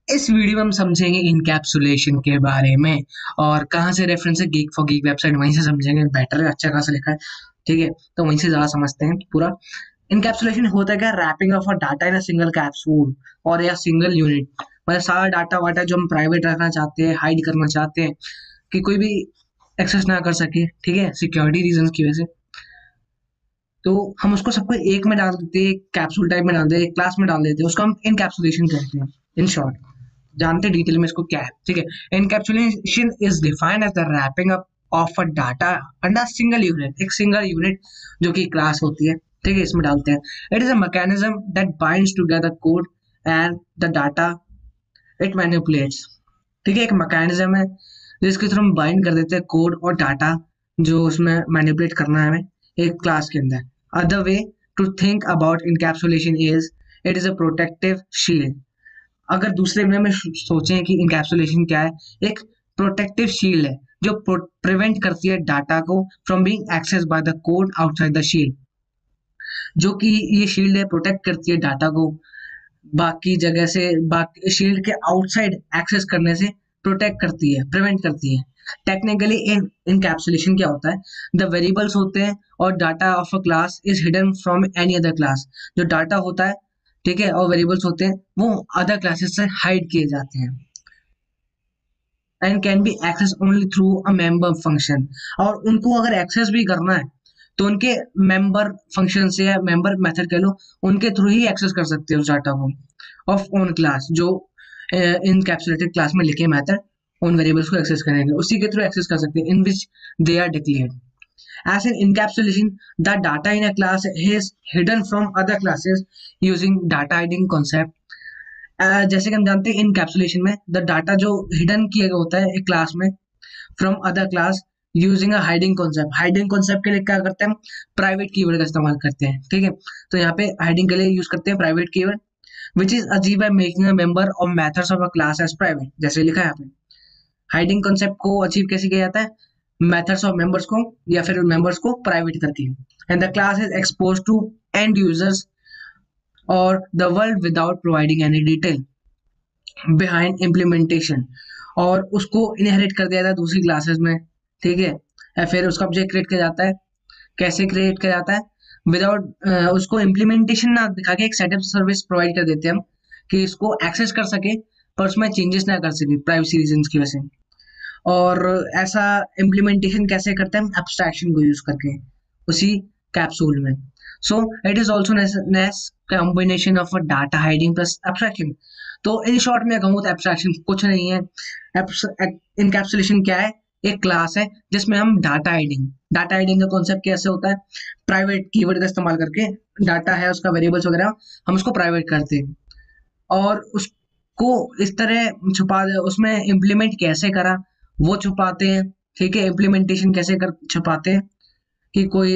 इस वीडियो में हम समझेंगे इनकैप्सुलेशन के बारे में और कहाँ से रेफरेंस है गीक फॉर गीक वेबसाइट, वहीं से समझेंगे। बेटर है, अच्छा खासा लिखा है, ठीक है, तो वहीं से ज्यादा समझते हैं पूरा। इनकैप्सुलेशन होता है क्या? Wrapping of a data in a single capsule और या सिंगल यूनिट। मतलब सारा डाटा वाटा जो हम प्राइवेट रखना चाहते हैं, हाइड करना चाहते हैं कि कोई भी एक्सेस ना कर सके, ठीक है, सिक्योरिटी रीजंस की वजह से, तो हम उसको सबको एक में डाल देते हैं, कैप्सूल टाइप में डाल देते हैं, क्लास में डाल देते हैं, उसको हम इनकैप्सुलेशन कहते हैं। इन शॉर्ट जानते हैं डिटेल में इसको क्या है, ठीक है। Encapsulation is defined as the wrapping up of a data under single unit, एक सिंगल यूनिट जो कि क्लास होती है, ठीक है, इसमें डालते हैं। It is a mechanism that binds together code and the data it manipulates, ठीक है, एक मैकेनिज्म है जिसके थ्रू हम बाइंड कर देते हैं कोड और डाटा जो उसमें मैनिपुलेट करना है हमें एक क्लास के अंदर। Other way to think about encapsulation is it is a protective shield. अगर दूसरे वे में सोचें कि इनकैप्सुलेशन क्या है, एक प्रोटेक्टिव शील्ड है जो प्रिवेंट करती है डाटा को from being access by the code outside the shield. जो कि ये शील्ड है प्रोटेक्ट करती है डाटा को बाकी जगह से, बाकी शील्ड के आउटसाइड एक्सेस करने से प्रोटेक्ट करती है, प्रिवेंट करती है। टेक्निकली इन इनकैप्सुलेशन क्या होता है? द वेरिएबल्स होते हैं और data of a class is hidden from any other class. जो डाटा होता है, ठीक है, और वेरिएबल्स होते हैं वो अदर क्लासेस से हाइड किए जाते हैं and can be access only through a member function. और उनको अगर एक्सेस भी करना है तो उनके मेंबर फंक्शन से या मेंबर मेथड कह लो, उनके थ्रू ही एक्सेस कर सकते हैं उस डाटा को ऑफ ओन क्लास, जो इनकैप्सुलेटेड क्लास में लिखे मेथड उन वेरिएबल्स को एक्सेस करेंगे, उसी के थ्रू एक्सेस कर सकते हैं in which they are declared. As in encapsulation, the data in a class is hidden from other classes using data hiding concept. जैसे कि हम जानते हैं इनकैप्सुलेशन में द डाटा जो हिडन किया गया होता है एक क्लास में from other class using a hiding concept. Hiding concept के लिए क्या करते हैं? हम प्राइवेट कीवर्ड का इस्तेमाल करते हैं, ठीक है। तो यहाँ पे हाइडिंग के लिए यूज करते हैं private keyword which is achieve by making a member or methods of a class as private, जैसे लिखा है यहाँ पे। हाइडिंग कॉन्सेप्ट को अचीव कैसे किया जाता है? मेथड्स ऑफ मेंबर्स को या फिर मेंबर्स को प्राइवेट करके। And the class is expose to end users or the world without providing any detail behind implementation. और उसको इनहेरिट कर दिया जाता है दूसरी क्लासेस में, ठीक है, या फिर उसका ऑब्जेक्ट क्रिएट किया जाता है। कैसे क्रिएट किया जाता है? विदाउट उसको इम्प्लीमेंटेशन ना दिखा के एक सेटअप सर्विस प्रोवाइड कर देते हैं हम कि इसको एक्सेस कर सके पर उसमें चेंजेस ना कर सके प्राइवेसी रीजंस की वजह से। और ऐसा इम्प्लीमेंटेशन कैसे करते हैं हम? एब्स्ट्रैक्शन को यूज करके उसी कैप्सूल में। So it is also combination of data hiding plus abstraction. तो इन शॉर्ट में कहूँ तो एब्स्ट्रैक्शन कुछ नहीं है। इनकैप्सुलेशन क्या है? एक क्लास है जिसमें हम डाटा हाइडिंग का कॉन्सेप्ट कैसे होता है? प्राइवेट कीवर्ड का इस्तेमाल करके डाटा है उसका वेरिएबल्स वगैरह हम उसको प्राइवेट करते हैं और उसको इस तरह छुपा दे। उसमें इम्प्लीमेंट कैसे करा वो छुपाते हैं, ठीक है, इम्प्लीमेंटेशन कैसे कर छुपाते हैं कि कोई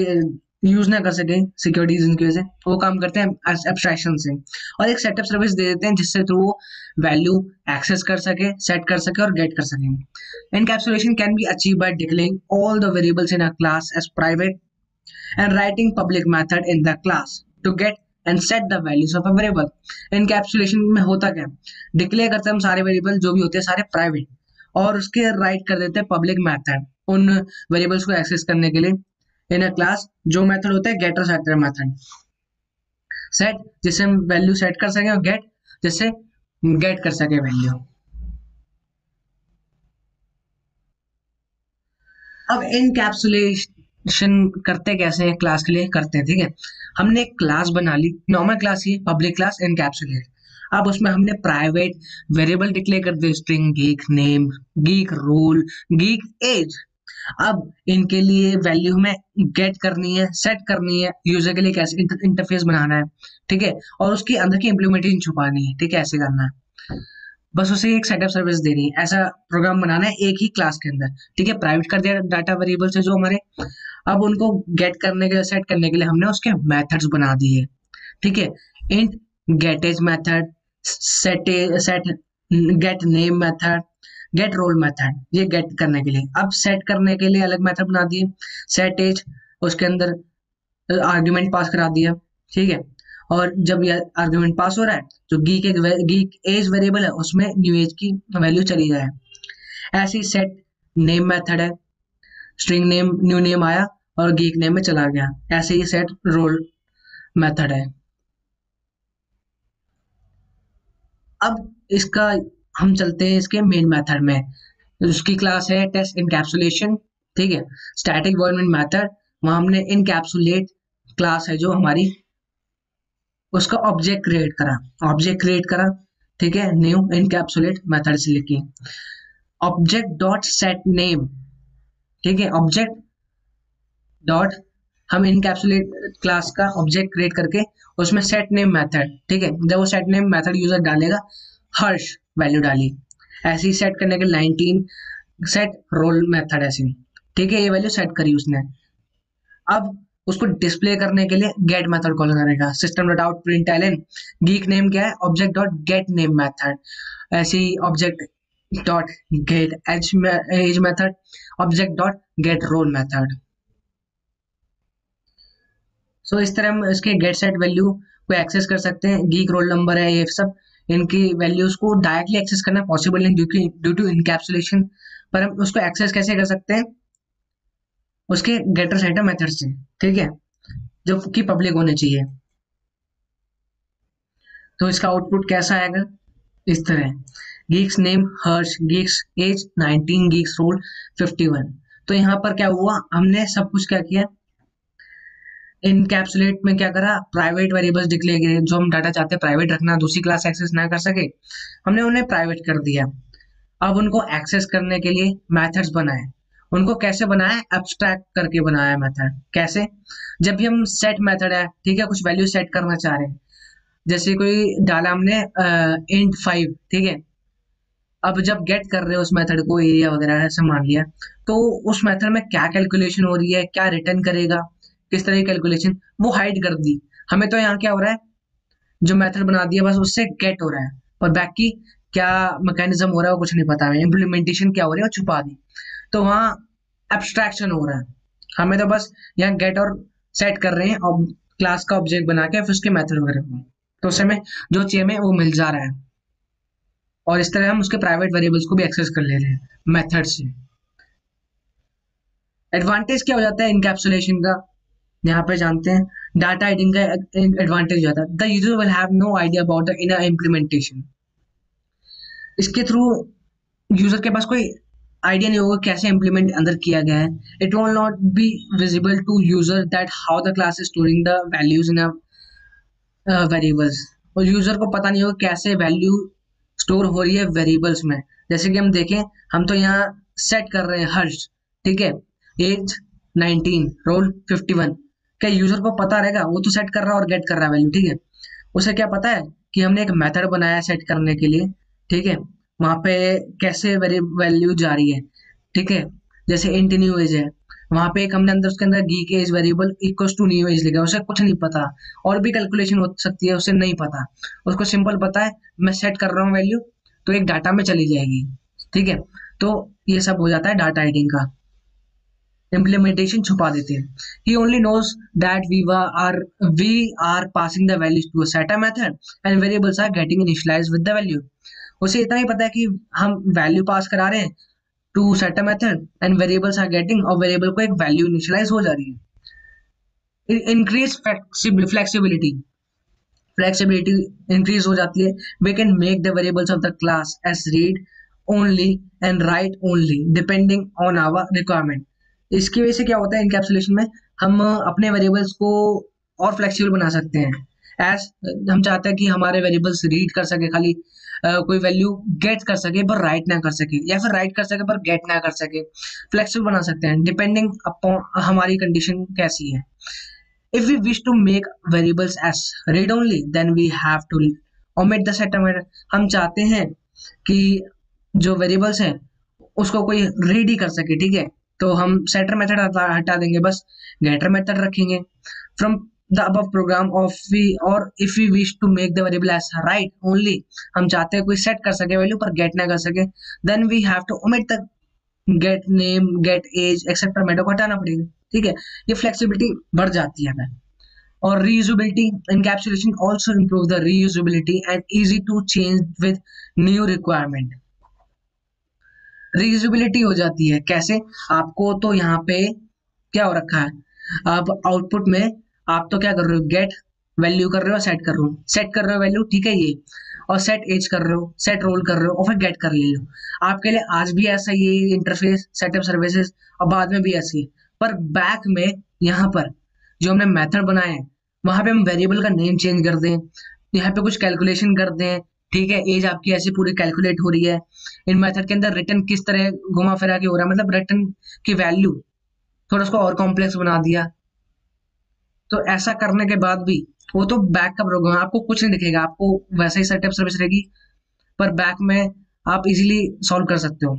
यूज ना कर सके सिक्योरिटी रीजन की वजह से, वो काम करते हैं एब्स्ट्रैक्शन से। और एक सेटअप सर्विस दे देते हैं जिससे थ्रू वो वैल्यू एक्सेस कर सके, सेट कर सके और गेट कर सके। Encapsulation can be achieve by declaring all the variables in a class as private and writing public method in the class to get and set the values of a variable। encapsulation में होता क्या? Declare करते हैं हम सारे variable जो भी होते हैं सारे प्राइवेट और उसके राइट कर देते हैं पब्लिक मेथड उन वेरिएबल्स को एक्सेस करने के लिए इन अ क्लास। जो मेथड होता है गेट और सेटर मेथड। सेट जिससे हम वैल्यू सेट कर सके और गेट जिससे गेट कर सके वैल्यू। अब इनकैप्सुलेशन करते कैसे हैं? क्लास के लिए करते हैं, ठीक है। हमने एक क्लास बना ली, नॉर्मल क्लास, ही पब्लिक क्लास इनकैप्सुलेट। अब उसमें हमने प्राइवेट वेरिएबल डिक्लेयर कर दिए, string geek name, geek role, geek age. अब इनके लिए वैल्यू हमें गेट करनी है, सेट करनी है, यूजर के लिए कैसे इंटरफेस बनाना है, ठीक है, और उसके अंदर की इम्प्लीमेंटेशन छुपानी है, ठीक है, ऐसे करना है। बस उसे एक सेटअप सर्विस देनी है, ऐसा प्रोग्राम बनाना है एक ही क्लास के अंदर, ठीक है। प्राइवेट कर दिया डाटा वेरिएबल से जो हमारे, अब उनको गेट करने के लिए, सेट करने के लिए हमने उसके मेथड्स बना दिए, ठीक है। Int get age method, set set get name method, get role method, ये गेट करने के लिए। अब सेट करने के लिए अलग मेथड बना दिए, सेट एज, उसके अंदर आर्ग्यूमेंट पास करा दिया, ठीक है। और जब ये आर्गुमेंट पास हो रहा है तो गीक एज वेरिएबल है उसमें न्यू एज की वैल्यू चली जाए। ऐसे ही सेट नेम मेथड है, स्ट्रिंग नेम न्यू नेम आया और गीक नेम में चला गया। ऐसे ही सेट रोल मेथड है। अब इसका हम चलते हैं इसके मेन मेथड में। तो उसकी क्लास है टेस्ट इनकैप्सुलेशन, ठीक है। स्टैटिक वॉइड मेथड, वहां हमने इनकैप्सुलेट क्लास है जो हमारी, उसका ऑब्जेक्ट क्रिएट करा, ठीक है, न्यू इनकैप्सुलेट मेथड से लिखी। ऑब्जेक्ट डॉट सेट नेम, ठीक है, ऑब्जेक्ट डॉट, हम इनकैप्सुलेट क्लास का ऑब्जेक्ट क्रिएट करके उसमें सेट नेम मेथड, ठीक है, जब वो सेट नेम मेथड यूजर डालेगा हर्ष वैल्यू डाली, ऐसे ही सेट करने के 19 सेट रोल मेथड ऐसे, ठीक है, ये वैल्यू सेट करी उसने। अब उसको डिस्प्ले करने के लिए गेट मेथड कॉल करेगा, system dot out println, geek name क्या है, object dot get name method, ऐसे ही object dot get age method, object dot get role method. So इस तरह हम इसके गेट सेट वैल्यू को एक्सेस कर सकते हैं। गीक रोल नंबर है ये सब, इनकी वैल्यूज को डायरेक्टली एक्सेस करना पॉसिबल नहीं ड्यू टू इनकैप्सुलेशन, पर हम उसको एक्सेस कैसे कर सकते हैं, उसके गेटर सेटर मेथड से, ठीक है, जो कि पब्लिक होने चाहिए। तो इसका आउटपुट कैसा आएगा, इस तरह, गीक्स नेम हर्ष, गीक्स एज 19, गीक्स रोल 51। तो यहाँ पर क्या हुआ, हमने सब कुछ क्या किया, इनकैप्सुलेट में क्या करा, प्राइवेट वेरिएबल्स डिक्लेयर किए, जो हम डाटा चाहते हैं प्राइवेट रखना, दूसरी क्लास एक्सेस ना कर सके, हमने उन्हें प्राइवेट कर दिया। अब उनको एक्सेस करने के लिए मेथड्स बनाए। उनको कैसे बनाया, एब्स्ट्रैक्ट करके बनाया मेथड। कैसे, जब भी हम सेट मेथड है, ठीक है, कुछ वैल्यू सेट करना चाह रहे हैं, जैसे कोई डाला हमने इंट 5, ठीक है, अब जब गेट कर रहे हो उस मेथड को, एरिया वगैरह ऐसे मान लिया, तो उस मेथड में क्या कैलकुलेशन हो रही है, क्या रिटर्न करेगा, किस तरह की कैलकुलेशन, वो हाइड कर दी। हमें तो यहाँ क्या हो रहा है, जो मेथड बना दिया बस उससे गेट हो रहा है, और बाकी क्या मैकेनिज्म हो रहा है वो कुछ नहीं पता हमें, इम्प्लीमेंटेशन क्या हो रही है वो छुपा दी। तो वहाँ एब्स्ट्रैक्शन हो रहा है, हमें तो बस यहाँ गेट और सेट कर रहे हैं और क्लास का ऑब्जेक्ट बना के फिर उसके मेथड वगैरह को, तो उस समय जो चाहिए हमें वो मिल जा रहा है। और इस तरह हम उसके प्राइवेट वेरिएबल्स को भी एक्सेस कर ले रहे हैं मेथड से। एडवांटेज क्या हो जाता है इनकैप्सुलेशन का, यहाँ पे जानते हैं। डाटा हाइडिंग का एडवांटेज हो जाता है, the user will have no idea about the inner implementation. इसके थ्रू यूजर के पास कोई आइडिया नहीं होगा कैसे इम्प्लीमेंट अंदर किया गया है। It will not be visible to user that how the class is storing the values in variables, और यूजर को पता नहीं होगा कैसे वैल्यू स्टोर हो रही है वेरिएबल्स में। जैसे कि हम देखें, हम तो यहाँ सेट कर रहे हैं हर्ष, ठीक है, एज 19, रोल 51, क्या यूजर को पता रहेगा, वो तो सेट कर रहा है और गेट कर रहा है वैल्यू, ठीक है, उसे क्या पता है कि हमने एक मेथड बनाया सेट करने के लिए, ठीक है, वहां पे कैसे वैल्यू जा रही है, ठीक है, जैसे इंट न्यू एज है, वहां पे एक हमने अंदर उसके अंदर geek age variable equals to new age लिखा है, उसे कुछ नहीं पता, और भी कैलकुलेशन हो सकती है, उसे नहीं पता, उसको सिंपल पता है मैं सेट कर रहा हूँ वैल्यू तो एक डाटा में चली जाएगी, ठीक है। तो ये सब हो जाता है डाटा हाइडिंग का, इम्प्लीमेंटेशन छुपा देते हैं। He only knows that we are passing the values to a set method and variables are getting initialized with the value. उसे इतना ही पता है कि हम वैल्यू पास करा रहे हैं to set a method and variables are getting, और वेरिएबल को एक वैल्यू इनिशियलाइज हो जा रही है। इंक्रीज फ्लेक्सिबिलिटी, फ्लेक्सिबिलिटी इंक्रीज हो जाती है। We can make the variables of the class as read only and write only depending on our requirement. इसकी वजह से क्या होता है, इनकैप्सुलेशन में हम अपने वेरिएबल्स को और फ्लेक्सिबल बना सकते हैं। एज हम चाहते हैं कि हमारे वेरिएबल्स रीड कर सके खाली, कोई वैल्यू गेट कर सके पर राइट ना कर सके, या फिर राइट कर सके पर गेट ना कर सके, फ्लेक्सिबल बना सकते हैं डिपेंडिंग अपॉन हमारी कंडीशन कैसी है। If we wish to make variables as read only, then we have to omit the setter method। हम चाहते हैं कि जो वेरिएबल्स हैं उसको कोई रीड ही कर सके, ठीक है, तो हम सेटर मेथड हटा देंगे, बस गेटर मेथड रखेंगे। From the above program of we, और if we wish to make the variable as write only, हम चाहते हैं कोई सेट कर सके वैल्यू पर गेट ना कर सके, then we have to omit the get name, get age etcetera method को हटाना पड़ेगा, ठीक है। ये फ्लेक्सिबिलिटी बढ़ जाती है हमें। और reusability, encapsulation also improve the reusability and easy to change with new requirement. Reusability हो जाती है कैसे? आपको तो यहाँ पे क्या हो रखा है, आप आउटपुट में आप तो क्या कर रहे हो, गेट वैल्यू कर रहे हो, सेट कर रहे हो, सेट कर रहे हो वैल्यू, ठीक है ये, और सेट एज कर रहे हो, सेट रोल कर रहे हो, और फिर गेट कर ले लो। आपके लिए आज भी ऐसा ही इंटरफेस सेटअप सर्विसेज, और बाद में भी ऐसी है। पर बैक में यहाँ पर जो हमने मेथड बनाए हैं, वहां पे हम वेरिएबल का नेम चेंज कर दें, यहाँ पे कुछ कैलकुलेशन कर दें, ठीक है, एज आपकी ऐसी पूरी कैलकुलेट हो रही है। इन मेथड के अंदर रिटर्न किस तरह घुमा फिरा के हो रहा है, मतलब रिटर्न की वैल्यू थोड़ा उसको और कॉम्प्लेक्स बना दिया। तो ऐसा करने के बाद भी वो तो बैक का प्रोग्राम, आपको कुछ नहीं दिखेगा, आपको वैसे ही सेटअप सर्विस रहेगी, पर बैक में आप इजीली सॉल्व कर सकते हो।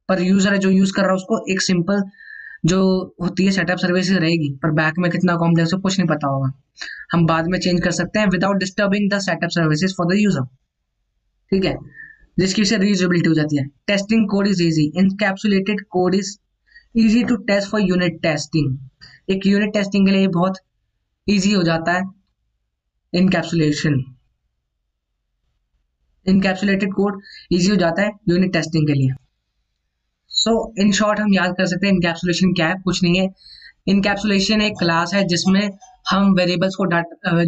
पर यूजर है जो यूज कर रहा है उसको एक सिंपल जो होती है सेटअप सर्विस रहेगी, पर बैक में कितना कॉम्प्लेक्स हो कुछ नहीं पता होगा। हम बाद में चेंज कर सकते हैं without disturbing the setup services for the user, ठीक है, जिसकी वजह से रीयूजेबिलिटी हो जाती है। Testing code is easy, encapsulated code is easy to test for unit testing. एक यूनिट टेस्टिंग के लिए बहुत इजी हो जाता है इनकैप्सुलेशन, इनकैप्सुलेटेड कोड इजी हो जाता है यूनिट टेस्टिंग के लिए। सो इन शॉर्ट हम याद कर सकते हैं इनकैप्सुलेशन क्या है, कुछ नहीं है। इनकैप्सुलेशन एक क्लास है जिसमें हम वेरिएबल्स को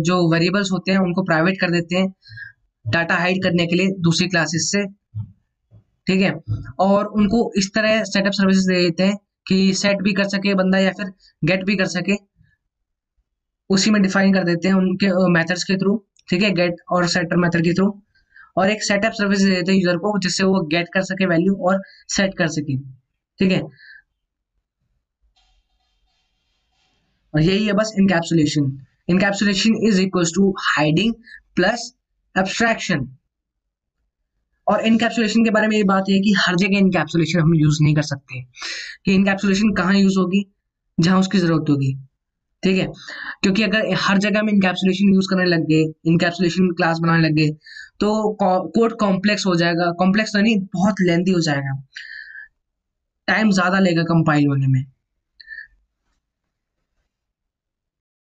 जो वेरिएबल्स होते हैं उनको प्राइवेट कर देते हैं डाटा हाइड करने के लिए दूसरी क्लासेस से, ठीक है, और उनको इस तरह सेटअप सर्विसेज दे देते हैं कि सेट भी कर सके बंदा या फिर गेट भी कर सके, उसी में डिफाइन कर देते हैं उनके मेथड्स के थ्रू, ठीक है, गेट और सेटर मेथड के थ्रू। और एक सेटअप सर्विस दे देते हैं यूजर को जिससे वो गेट कर सके वैल्यू और सेट कर सके, ठीक है। और यही है बस encapsulation. Encapsulation is equal to hiding plus abstraction. और इनकैप्सुलेशन के बारे में ये बात है कि हर जगह इनकैप्सुलेशन हम यूज नहीं कर सकते, कि इनकैप्सुलेशन कहाँ यूज होगी, जहां उसकी जरूरत होगी, ठीक है। क्योंकि अगर हर जगह में इनकैप्सुलेशन यूज करने लग गए, इनकैप्सुलेशन क्लास बनाने लग गए, तो कोड कॉम्प्लेक्स हो जाएगा, कॉम्प्लेक्स नहीं बहुत लेंदी हो जाएगा, टाइम ज्यादा लेगा कंपाइल होने में,